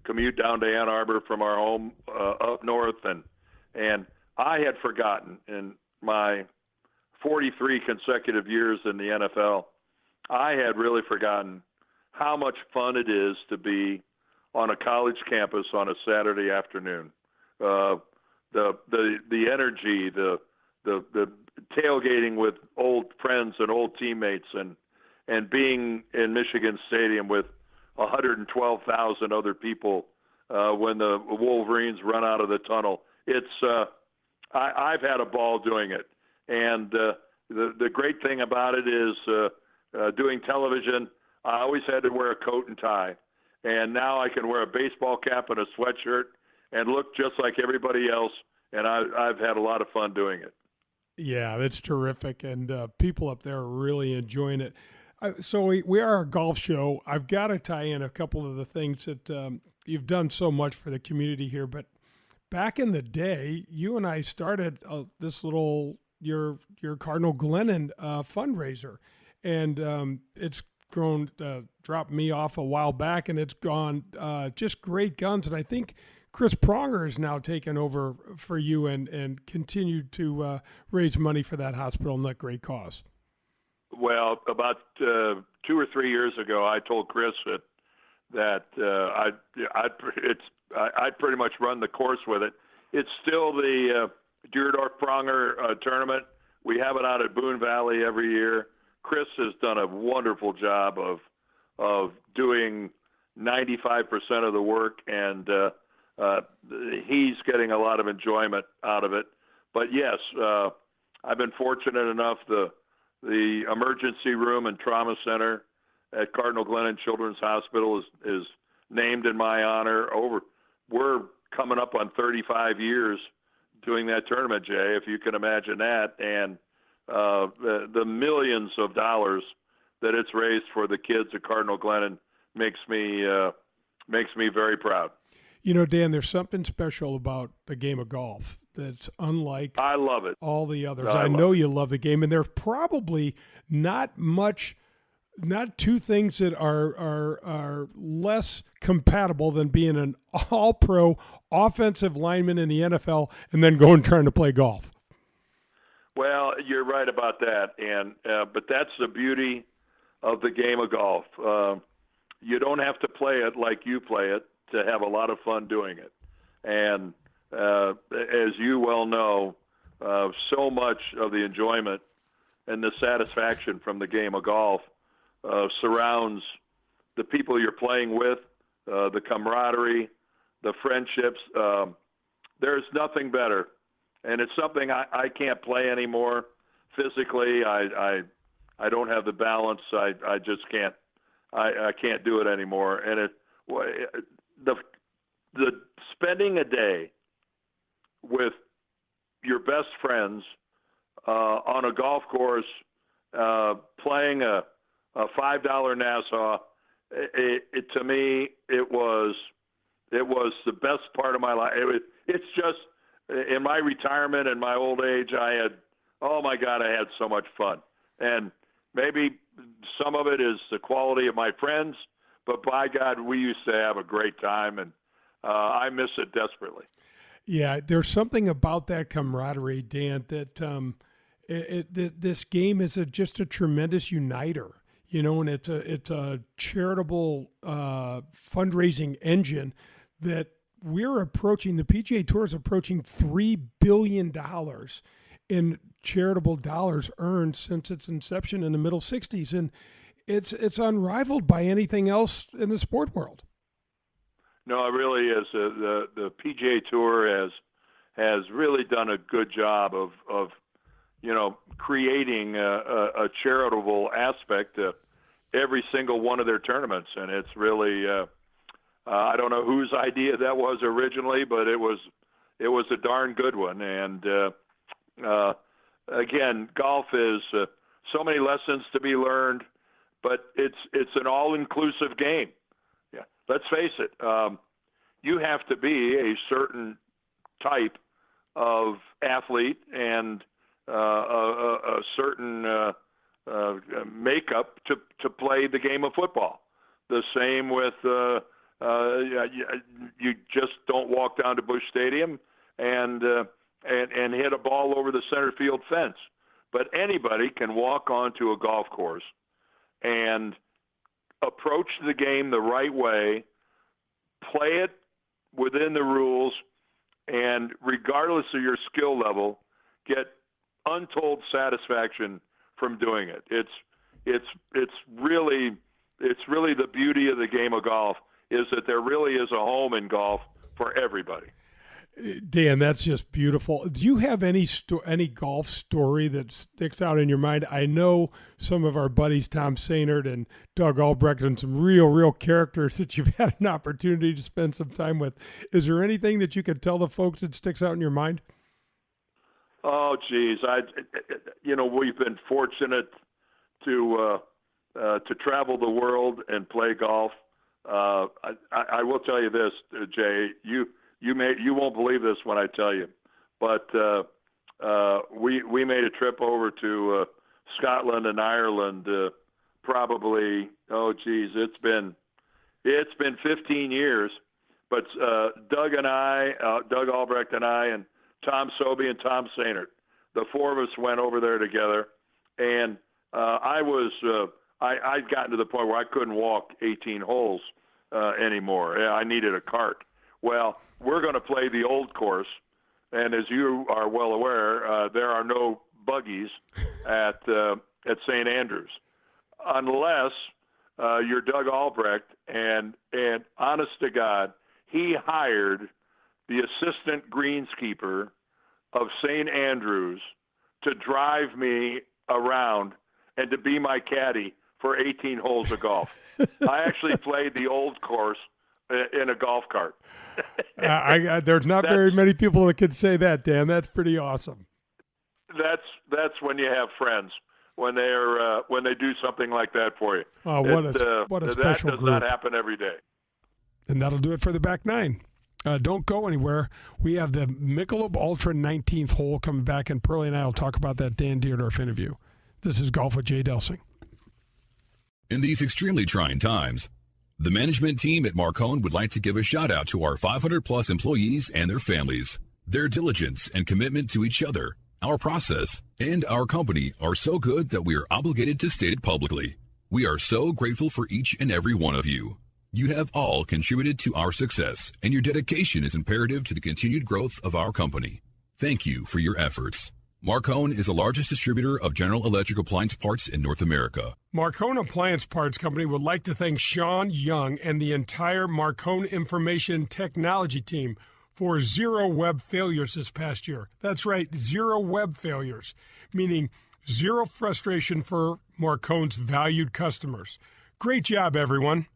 commute down to Ann Arbor from our home up north, and I had forgotten in my 43 consecutive years in the NFL, I had really forgotten how much fun it is to be on a college campus on a Saturday afternoon. The energy, the tailgating with old friends and old teammates, and being in Michigan Stadium with 112,000 other people when the Wolverines run out of the tunnel. I've had a ball doing it, and the great thing about it is doing television. I always had to wear a coat and tie, and now I can wear a baseball cap and a sweatshirt and look just like everybody else, and I've had a lot of fun doing it. Yeah, that's terrific, and people up there are really enjoying it. So we are a golf show. I've got to tie in a couple of the things that you've done so much for the community here, but back in the day, you and I started this little your Cardinal Glennon fundraiser, and it's grown, dropped me off a while back, and it's gone just great guns. And I think Chris Pronger is now taken over for you and continued to raise money for that hospital and that great cause. Well, about 2 or 3 years ago, I told Chris that I'd pretty much run the course with it. It's still the Dierdorf Pronger tournament. We have it out at Boone Valley every year. Chris has done a wonderful job of doing 95% of the work, and he's getting a lot of enjoyment out of it. But yes, I've been fortunate enough the emergency room and trauma center at Cardinal Glennon Children's Hospital is named in my honor. We're coming up on 35 years doing that tournament, Jay, if you can imagine that, and the millions of dollars that it's raised for the kids at Cardinal Glennon makes me very proud. You know, Dan, there's something special about the game of golf that's unlike I love it. all the others. I know you love the game, and there's probably not two things that are less compatible than being an all-pro offensive lineman in the NFL and then trying to play golf. Well, you're right about that, and but that's the beauty of the game of golf. You don't have to play it like you play it to have a lot of fun doing it. And as you well know, so much of the enjoyment and the satisfaction from the game of golf surrounds the people you're playing with, the camaraderie, the friendships. There's nothing better. And it's something I can't play anymore physically. I don't have the balance. I just can't. I can't do it anymore. And the spending a day with your best friends on a golf course, playing a $5 Nassau, to me it was the best part of my life. It's just in my retirement and my old age, I had so much fun. And maybe some of it is the quality of my friends, but by God, we used to have a great time, and I miss it desperately. Yeah, there's something about that camaraderie, Dan, that this game is just a tremendous uniter. You know, and it's a charitable fundraising engine that we're approaching. The PGA Tour is approaching $3 billion in charitable dollars earned since its inception in the middle 60s. And it's unrivaled by anything else in the sport world. No, it really is. The PGA Tour has really done a good job of creating a charitable aspect to every single one of their tournaments, and it's really I don't know whose idea that was originally, but it was a darn good one. And again, golf is so many lessons to be learned, but it's an all-inclusive game. Yeah, let's face it. You have to be a certain type of athlete and a certain makeup to play the game of football. The same with you just don't walk down to Busch Stadium and hit a ball over the center field fence. But anybody can walk onto a golf course and approach the game the right way, play it within the rules, and regardless of your skill level, get untold satisfaction from doing it. It's really the beauty of the game of golf is that there really is a home in golf for everybody. Dan, that's just beautiful. Do you have any golf story that sticks out in your mind? I know some of our buddies, Tom Sainert and Doug Albrecht, and some real characters that you've had an opportunity to spend some time with. Is there anything that you could tell the folks that sticks out in your mind? Oh, geez. We've been fortunate to travel the world and play golf. I will tell you this, Jay. You won't believe this when I tell you, but we made a trip over to Scotland and Ireland. Probably, it's been 15 years. But Doug Albrecht and I, and Tom Sobey and Tom Sainert, the four of us went over there together, and I'd gotten to the point where I couldn't walk 18 holes anymore. I needed a cart. Well, we're going to play the old course, and as you are well aware, there are no buggies at St. Andrews, unless you're Doug Albrecht, and honest to God, he hired the assistant greenskeeper of St. Andrews to drive me around and to be my caddy for 18 holes of golf. I actually played the old course in a golf cart. There's not very many people that can say that, Dan. That's pretty awesome. That's when you have friends, when they do something like that for you. Oh, what a special that does group. not happen every day. And that'll do it for the back nine. Don't go anywhere. We have the Michelob Ultra 19th hole coming back, and Pearlie and I will talk about that Dan Dierdorf interview. This is Golf with Jay Delsing. In these extremely trying times, the management team at Marcone would like to give a shout out to our 500-plus employees and their families. Their diligence and commitment to each other, our process, and our company are so good that we are obligated to state it publicly. We are so grateful for each and every one of you. You have all contributed to our success, and your dedication is imperative to the continued growth of our company. Thank you for your efforts. Marcone is the largest distributor of General Electric appliance parts in North America. Marcone Appliance Parts Company would like to thank Sean Young and the entire Marcone Information Technology team for 0 web failures this past year. That's right, 0 web failures, meaning 0 frustration for Marcone's valued customers. Great job, everyone.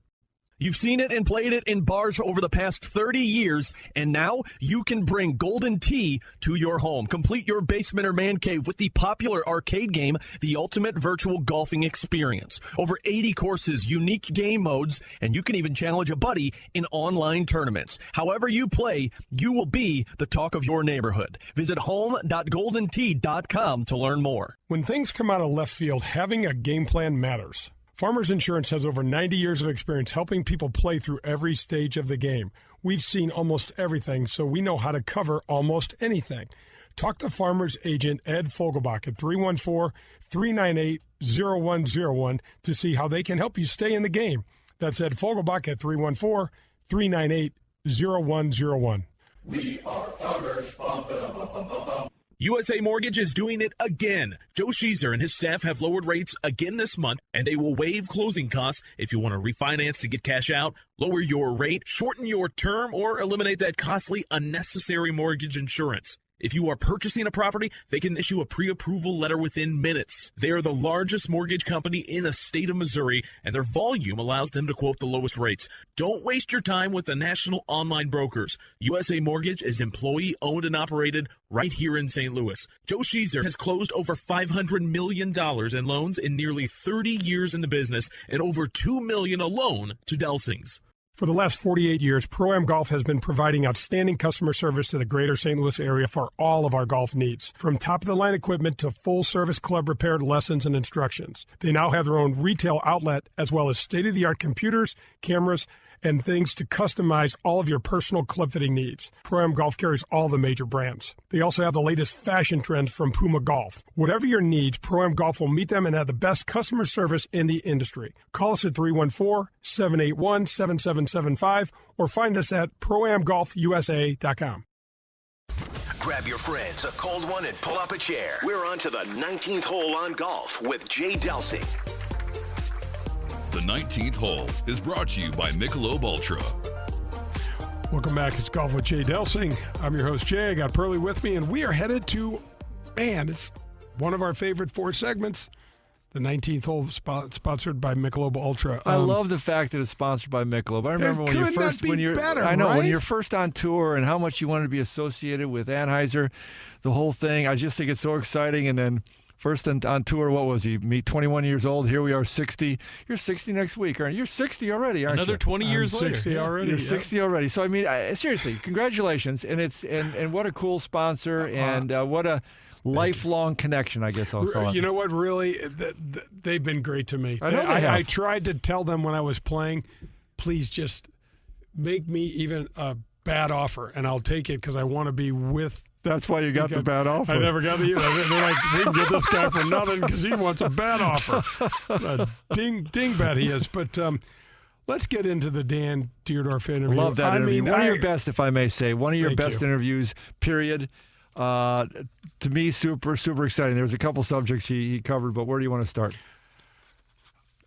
You've seen it and played it in bars over the past 30 years, and now you can bring Golden Tee to your home. Complete your basement or man cave with the popular arcade game, the ultimate virtual golfing experience. Over 80 courses, unique game modes, and you can even challenge a buddy in online tournaments. However you play, you will be the talk of your neighborhood. Visit home.goldentee.com to learn more. When things come out of left field, having a game plan matters. Farmers Insurance has over 90 years of experience helping people play through every stage of the game. We've seen almost everything, so we know how to cover almost anything. Talk to Farmers Agent Ed Fogelbach at 314-398-0101 to see how they can help you stay in the game. That's Ed Fogelbach at 314-398-0101. We are Farmers. Bum, ba, bum, bum, bum, bum. USA Mortgage is doing it again. Joe Sheezer and his staff have lowered rates again this month, and they will waive closing costs if you want to refinance to get cash out, lower your rate, shorten your term, or eliminate that costly, unnecessary mortgage insurance. If you are purchasing a property, they can issue a pre-approval letter within minutes. They are the largest mortgage company in the state of Missouri, and their volume allows them to quote the lowest rates. Don't waste your time with the national online brokers. USA Mortgage is employee-owned and operated right here in St. Louis. Joe Sheezer has closed over $500 million in loans in nearly 30 years in the business and over $2 million alone to Delsings. For the last 48 years, Pro-Am Golf has been providing outstanding customer service to the greater St. Louis area for all of our golf needs. From top-of-the-line equipment to full-service club repair lessons and instructions. They now have their own retail outlet as well as state-of-the-art computers, cameras, and things to customize all of your personal club fitting needs. Pro-Am Golf carries all the major brands. They also have the latest fashion trends from Puma Golf. Whatever your needs, Pro-Am Golf will meet them and have the best customer service in the industry. Call us at 314-781-7775 or find us at proamgolfusa.com. Grab your friends, a cold one, and pull up a chair. We're on to the 19th hole on golf with Jay Delsing. The 19th hole is brought to you by Michelob Ultra. Welcome back. It's Golf with Jay Delsing. I'm your host, Jay. I got Pearlie with me, and we are headed to, it's one of our favorite 4 segments, the 19th hole sponsored by Michelob Ultra. I love the fact that it's sponsored by Michelob. I remember when you're first on tour and how much you wanted to be associated with Anheuser, the whole thing. I just think it's so exciting. And then first on tour, what was he? Me, 21 years old. Here we are, 60. You're 60 next week, aren't you? You're 60 already, aren't you? Another 20 years later. 60 already. You're 60 already. So, I mean, seriously, congratulations. And and what a cool sponsor and what a lifelong connection, I guess I'll call it. You know what, really? They've been great to me. I know I tried to tell them when I was playing, please just make me even a bad offer, and I'll take it because I want to be with. That's why you got the bad offer. I never got the. They're like, we can get this guy for nothing because he wants a bad offer. A dingbat he is. But let's get into the Dan Dierdorf interview. Love that interview. One of your best, if I may say. One of your best interviews, period. To me, super, super exciting. There was a couple subjects he covered, but where do you want to start?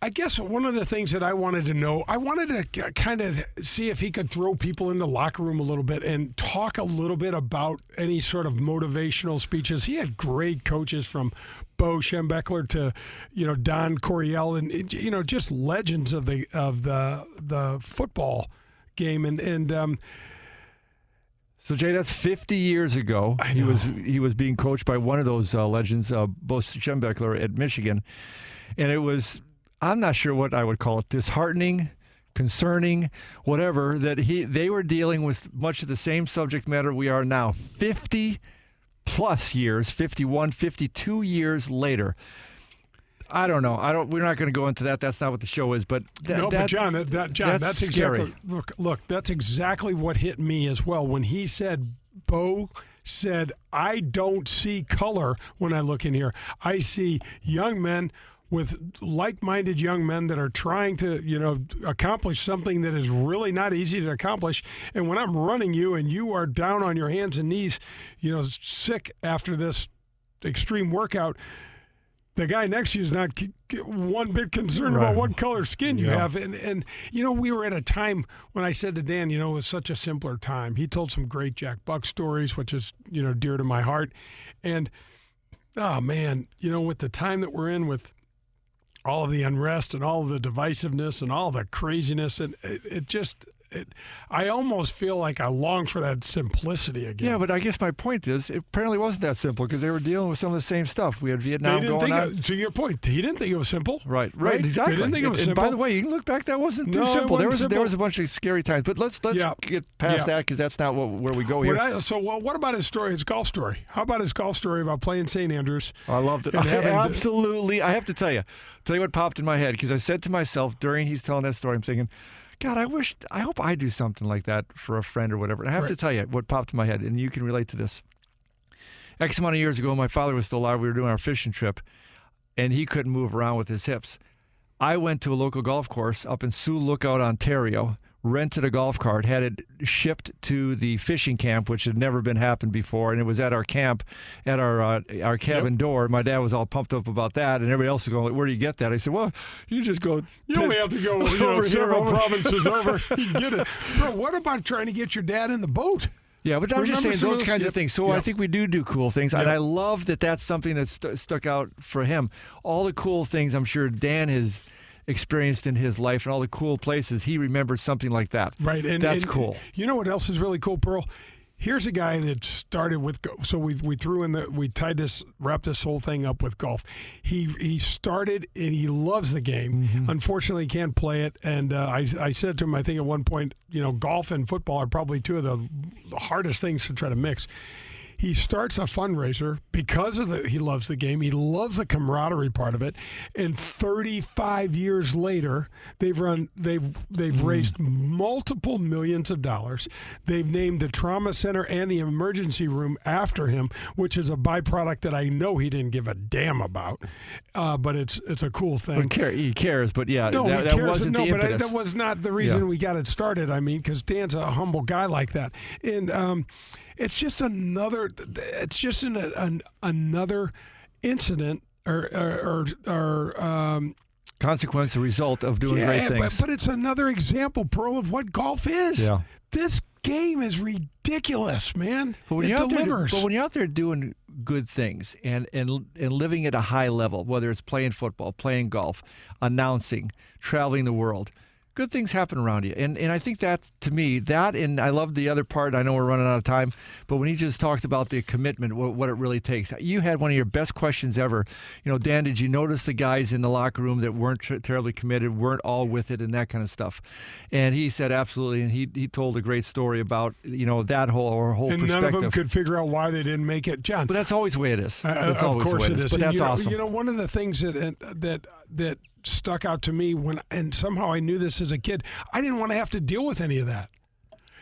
I guess one of the things that I wanted to know, I wanted to kind of see if he could throw people in the locker room a little bit and talk a little bit about any sort of motivational speeches. He had great coaches from Bo Schembechler to, Don Coryell and, just legends of the football game. So Jay, that's 50 years ago. He was being coached by one of those legends, Bo Schembechler at Michigan, and it was, I'm not sure what I would call it, disheartening, concerning, whatever, that they were dealing with much of the same subject matter we are now. 50 plus years, 51, 52 years later. I don't know. We're not going to go into that. That's not what the show is. But but John, that's scary. Exactly. Look, that's exactly what hit me as well when he said, Bo said, I don't see color when I look in here. I see young men with like-minded young men that are trying to, accomplish something that is really not easy to accomplish. And when I'm running you and you are down on your hands and knees, sick after this extreme workout, the guy next to you is not one bit concerned about what color skin you have. And we were at a time when I said to Dan, it was such a simpler time. He told some great Jack Buck stories, which is, dear to my heart. And, oh, man, with the time that we're in with all of the unrest and all of the divisiveness and all the craziness, and I almost feel like I long for that simplicity again. Yeah, but I guess my point is, it apparently wasn't that simple because they were dealing with some of the same stuff. We had Vietnam going on. To your point, he didn't think it was simple. Right, exactly. They didn't think it was simple. And by the way, you can look back, that wasn't too simple. There was a bunch of scary times. But let's get past that because that's not where we go here. What about his golf story? How about his golf story about playing St. Andrews? I loved it. Absolutely. I have to tell you what popped in my head, because I said to myself during he's telling that story, I'm thinking, God, I hope I do something like that for a friend or whatever. And I have to tell you what popped in my head, and you can relate to this. X amount of years ago, my father was still alive. We were doing our fishing trip, and he couldn't move around with his hips. I went to a local golf course up in Sioux Lookout, Ontario, rented a golf cart, had it shipped to the fishing camp, which had never been happened before, and it was at our camp, at our cabin door. My dad was all pumped up about that, and everybody else was going, where do you get that? I said, well, you just go. You only have to go several provinces over. You can get it. Bro, what about trying to get your dad in the boat? Yeah, but I'm just saying those kinds of things. So I think we do cool things, and I love that that's something that stuck out for him. All the cool things I'm sure Dan has experienced in his life and all the cool places, he remembers something like that. Right. And that's cool. You know what else is really cool, Pearl? Here's a guy that started with, so we wrapped this whole thing up with golf. He started and he loves the game. Mm-hmm. Unfortunately, he can't play it. And I said to him, I think at one point, golf and football are probably two of the hardest things to try to mix. He starts a fundraiser because he loves the game. He loves the camaraderie part of it. And 35 years later, they've raised multiple millions of dollars. They've named the trauma center and the emergency room after him, which is a byproduct that I know he didn't give a damn about. But it's a cool thing. He cares, but that wasn't the impetus. That was not the reason we got it started. I mean, because Dan's a humble guy like that. And it's just another. It's just another incident or consequence, a result of doing great things. But it's another example, Pearl, of what golf is. Yeah. This game is ridiculous, man. It delivers. But when you're out there doing good things and living at a high level, whether it's playing football, playing golf, announcing, traveling the world, good things happen around you. And I think that, to me, and I love the other part. I know we're running out of time, but when he just talked about the commitment, what it really takes. You had one of your best questions ever. Dan, did you notice the guys in the locker room that weren't terribly committed, weren't all with it, and that kind of stuff? And he said absolutely, and he told a great story about, that whole and perspective. None of them could figure out why they didn't make it, John. But that's always the way it is. Of course it is. But that's awesome. One of the things that stuck out to me and somehow I knew this as a kid, I didn't want to have to deal with any of that.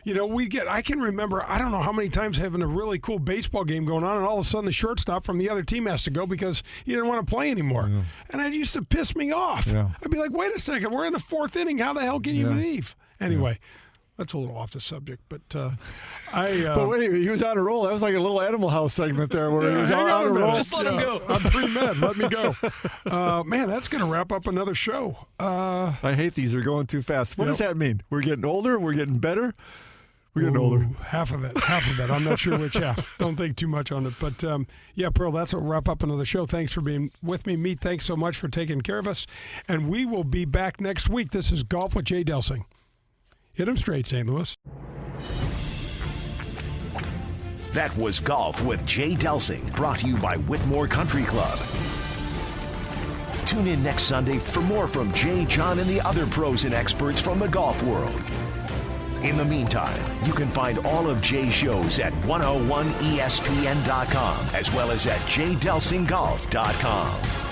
I can remember, I don't know how many times having a really cool baseball game going on, and all of a sudden the shortstop from the other team has to go because he didn't want to play anymore. Yeah. And it used to piss me off. Yeah. I'd be like, wait a second, we're in the fourth inning. How the hell can you leave? Anyway, That's a little off the subject, but But wait, he was on a roll. That was like a little Animal House segment there where he was on a roll. Just let him go. I'm pre-med. Let me go. Man, that's going to wrap up another show. I hate these. They're going too fast. What does that mean? We're getting older? We're getting better? We're getting older. Half of it. I'm not sure which half. Don't think too much on it. But, Pearl, that's what wrap up another show. Thanks for being with me. Meat, thanks so much for taking care of us. And we will be back next week. This is Golf with Jay Delsing. Hit him straight, St. Louis. That was Golf with Jay Delsing, brought to you by Whitmore Country Club. Tune in next Sunday for more from Jay, John, and the other pros and experts from the golf world. In the meantime, you can find all of Jay's shows at 101ESPN.com as well as at jdelsinggolf.com.